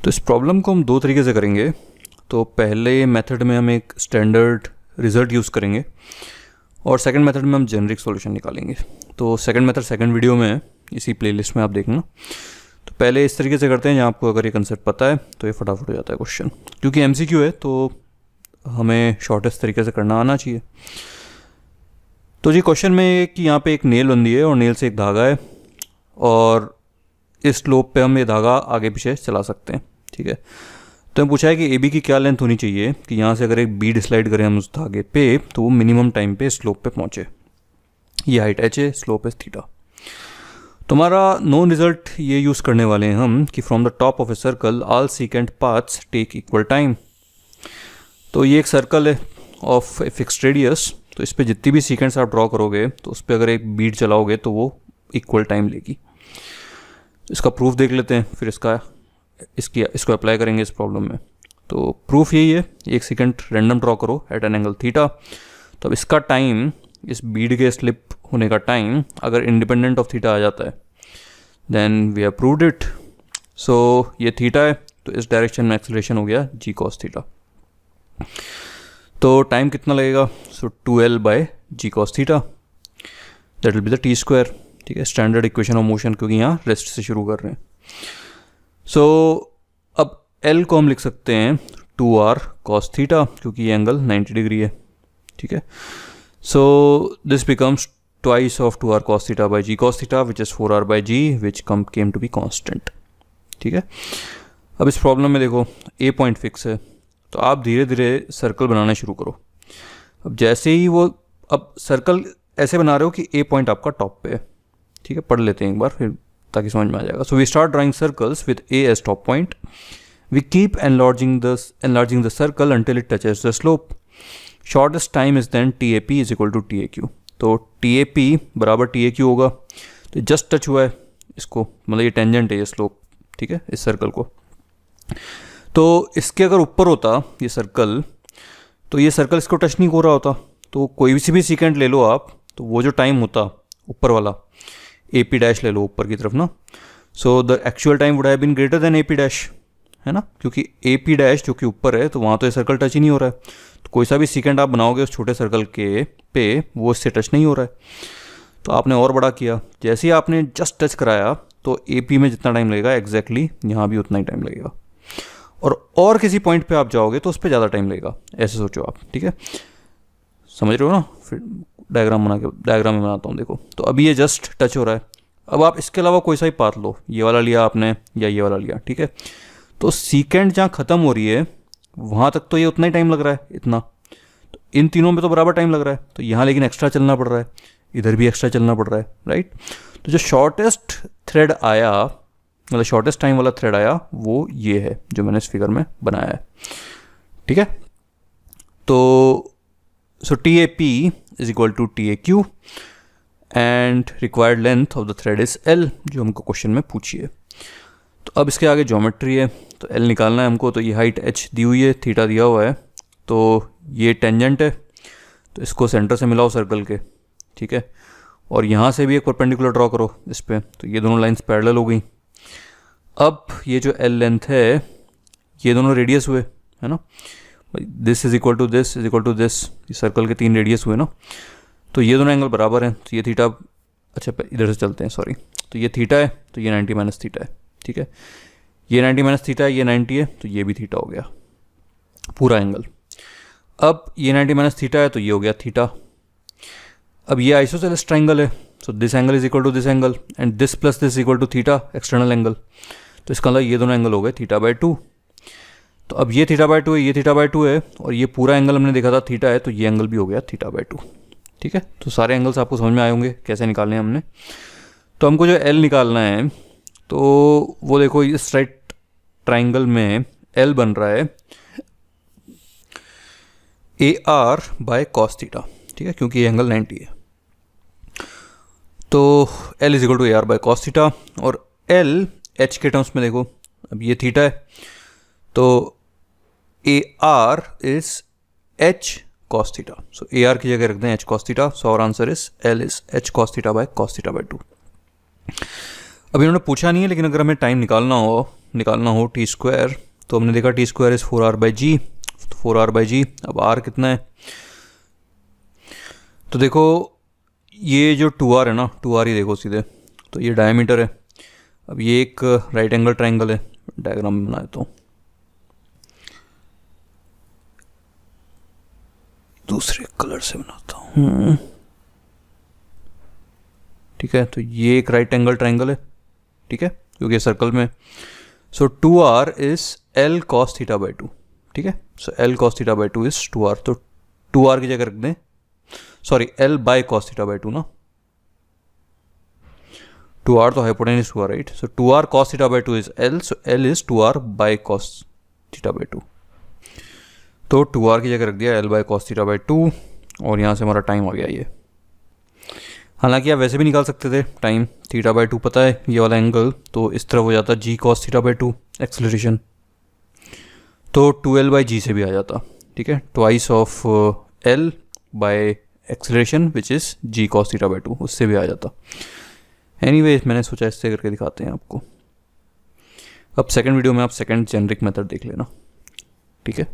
तो इस प्रॉब्लम को हम दो तरीके से करेंगे। तो पहले मेथड में हम एक स्टैंडर्ड रिज़ल्ट यूज़ करेंगे और सेकंड मेथड में हम जेनरिक सॉल्यूशन निकालेंगे। तो सेकंड मेथड सेकंड वीडियो में है, इसी प्लेलिस्ट में आप देखना। तो पहले इस तरीके से करते हैं, जहाँ आपको अगर ये कंसेप्ट पता है तो ये फटाफट हो जाता है क्वेश्चन, क्योंकि MCQ है तो हमें शॉर्टेस्ट तरीके से करना आना चाहिए। तो जी क्वेश्चन में ये कि यहाँ पे एक नेल बंधी है और नेल से एक धागा है और इस स्लोप पे हम ये धागा आगे पीछे चला सकते हैं, ठीक है। तो हमें पूछा है कि AB की क्या लेंथ होनी चाहिए कि यहाँ से अगर एक बीड स्लाइड करें हम उस धागे पे तो वो मिनिमम टाइम पे स्लोप पे पहुँचे। ये हाइट h है, स्लोप है थीटा। तो हमारा नोन रिजल्ट ये यूज़ करने वाले हैं हम कि from the top of a circle all secant paths take equal time. तो ये एक सर्कल है ऑफ ए फिक्स्ड रेडियस, तो इस पर जितनी भी सीकेंट्स आप ड्रॉ करोगे तो उस पर अगर एक बीड चलाओगे तो वो इक्वल टाइम लेगी। इसका प्रूफ देख लेते हैं, फिर इसको अप्लाई करेंगे इस प्रॉब्लम में। तो प्रूफ यही है, एक सेकंड रैंडम ड्रॉ करो एट एन एंगल थीटा। तो अब इसका टाइम, इस बीड के स्लिप होने का टाइम अगर इंडिपेंडेंट ऑफ थीटा आ जाता है then we have proved it. So ये थीटा है तो इस डायरेक्शन में एक्सेलरेशन हो गया g cos थीटा। तो टाइम कितना लगेगा? सो 2l/g cos theta, that will be the t², ठीक है। स्टैंडर्ड इक्वेशन ऑफ मोशन, क्योंकि यहाँ रेस्ट से शुरू कर रहे हैं। सो अब L को हम लिख सकते हैं 2r cos थीटा, क्योंकि ये एंगल 90 डिग्री है, ठीक है। So this becomes twice of 2r cos theta by g cos theta which is 4r/g which came to be constant, ठीक है। अब इस प्रॉब्लम में देखो A पॉइंट फिक्स है, तो आप धीरे धीरे सर्कल बनाना शुरू करो। अब जैसे ही वो, अब सर्कल ऐसे बना रहे हो कि A पॉइंट आपका टॉप पे है, ठीक है। पढ़ लेते हैं एक बार फिर ताकि समझ में आ जाएगा। So we start drawing circles with A as top point. We keep enlarging the circle until it touches the slope. Shortest time is then TAP is equal to TAQ। तो TAP बराबर TAQ होगा। तो just touch हुआ है इसको, मतलब ये tangent है ये स्लोप, ठीक है, इस सर्कल को। तो इसके अगर ऊपर होता ये सर्कल तो ये सर्कल इसको टच नहीं हो रहा होता। तो कोई भी सीकेंट ले लो आप, तो वो जो टाइम होता ऊपर वाला AP' ले लो ऊपर की तरफ ना, so the actual time would have been greater than AP', है ना, क्योंकि AP' जो कि ऊपर है तो वहाँ तो ये सर्कल टच ही नहीं हो रहा है। तो कोई सा भी सीकेंट आप बनाओगे उस छोटे सर्कल के पे वो इससे टच नहीं हो रहा है। तो आपने और बड़ा किया, जैसे ही आपने जस्ट टच कराया तो AP में जितना टाइम लगेगा एग्जैक्टली यहाँ भी उतना ही टाइम लगेगा। और किसी पॉइंट पे आप जाओगे तो उस पर ज़्यादा टाइम लगेगा, ऐसे सोचो आप, ठीक है। समझ रहे हो ना? फिर डायग्राम में बनाता हूँ, देखो। तो अभी ये जस्ट टच हो रहा है। अब आप इसके अलावा कोई सा ही पाथ लो, ये वाला लिया आपने या ये वाला लिया, ठीक है। तो सीकेंट जहाँ ख़त्म हो रही है वहाँ तक तो ये उतना ही टाइम लग रहा है, इतना। तो इन तीनों में तो बराबर टाइम लग रहा है, तो यहाँ लेकिन एक्स्ट्रा चलना पड़ रहा है, इधर भी एक्स्ट्रा चलना पड़ रहा है, राइट। तो जो शॉर्टेस्ट थ्रेड आया, मतलब शॉर्टेस्ट टाइम वाला थ्रेड आया, वो ये है जो मैंने इस फिगर में बनाया है, ठीक है। तो so TAP is equal to TAQ and required length of the thread is L, जो हमको क्वेश्चन में पूछी है। तो अब इसके आगे ज्योमेट्री है, तो L निकालना है हमको। तो ये हाइट h दी हुई है, थीटा दिया हुआ है, तो ये टेंजेंट है, तो इसको सेंटर से मिलाओ सर्कल के, ठीक है। और यहाँ से भी एक परपेंडिकुलर ड्रॉ करो इस पर, तो ये दोनों लाइंस पैरेलल हो गई। अब ये जो L लेंथ है ये दोनों रेडियस हुए, है ना। This is equal to this is equal to this, ये सर्कल के 3 रेडियस हुए ना। तो ये दोनों एंगल बराबर हैं, तो ये थीटा, अच्छा इधर से चलते हैं, सॉरी। तो ये थीटा है, तो ये 90 माइनस थीटा है, ठीक है। ये 90 माइनस थीटा है, ये 90 है, तो ये भी थीटा हो गया पूरा एंगल। अब ये 90 माइनस थीटा है तो ये हो गया थीटा। अब ये आइसोसेलेस ट्राइंगल है, so this angle is equal to this angle and this plus this equal to theta, external angle. तो इसका मतलब ये दोनों एंगल हो गए θ/2। तो अब ये θ/2 है, ये θ/2 है, और ये पूरा एंगल हमने देखा था थीटा है, तो ये एंगल भी हो गया θ/2, ठीक है। तो सारे एंगल्स आपको समझ में आए होंगे कैसे निकालने हैं हमने। तो हमको जो L निकालना है, तो वो देखो इस राइट ट्राइंगल में L बन रहा है AR/cos थीटा, ठीक है, क्योंकि ये एंगल 90 है। तो L is equal to AR/cos theta, और L H के टर्म्स में देखो, अब ये थीटा है, तो AR is H cos theta. So AR की जगह रख दें H cos theta. So our answer is L is H cos थीटा/cos θ/2। अब इन्होंने पूछा नहीं है, लेकिन अगर हमें टाइम निकालना हो निकालना हो टी स्क्वायर, तो हमने देखा टी स्क्वायर इज़ 4r/g, तो 4r/g। अब r कितना है, तो देखो ये जो 2r है ना, 2r ही देखो सीधे, तो ये डायमीटर है। अब ये एक राइट एंगल ट्राइंगल है, डायग्राम में बना देता हूँ, दूसरे कलर से बनाता हूँ, ठीक है। तो ये एक राइट एंगल ट्राइंगल है, ठीक है, क्योंकि सर्कल में। सो 2r इज l cos θ/2, ठीक है। सो l cos θ/2 इज 2r, तो 2r की जगह रख दें, सॉरी l by cos θ/2 ना, 2r तो हाइपोटेन्यूज हुआ, right. So 2r cos θ/2 is l, so l is 2r by cos θ/2, तो 2r की जगह रख दिया l by cos θ/2, और यहाँ से हमारा टाइम आ गया ये। हालांकि आप वैसे भी निकाल सकते थे टाइम, θ/2 पता है ये वाला एंगल, तो इस तरफ हो जाता g cos θ/2 एक्सेलरेशन, तो 2l/g से भी आ जाता, ठीक है, twice of l bye acceleration which is g cos θ/2, उससे भी आ जाता। एनीवेज मैंने सोचा इससे करके दिखाते हैं आपको। अब सेकंड वीडियो में आप सेकंड जेनरिक मेथड देख लेना, ठीक है।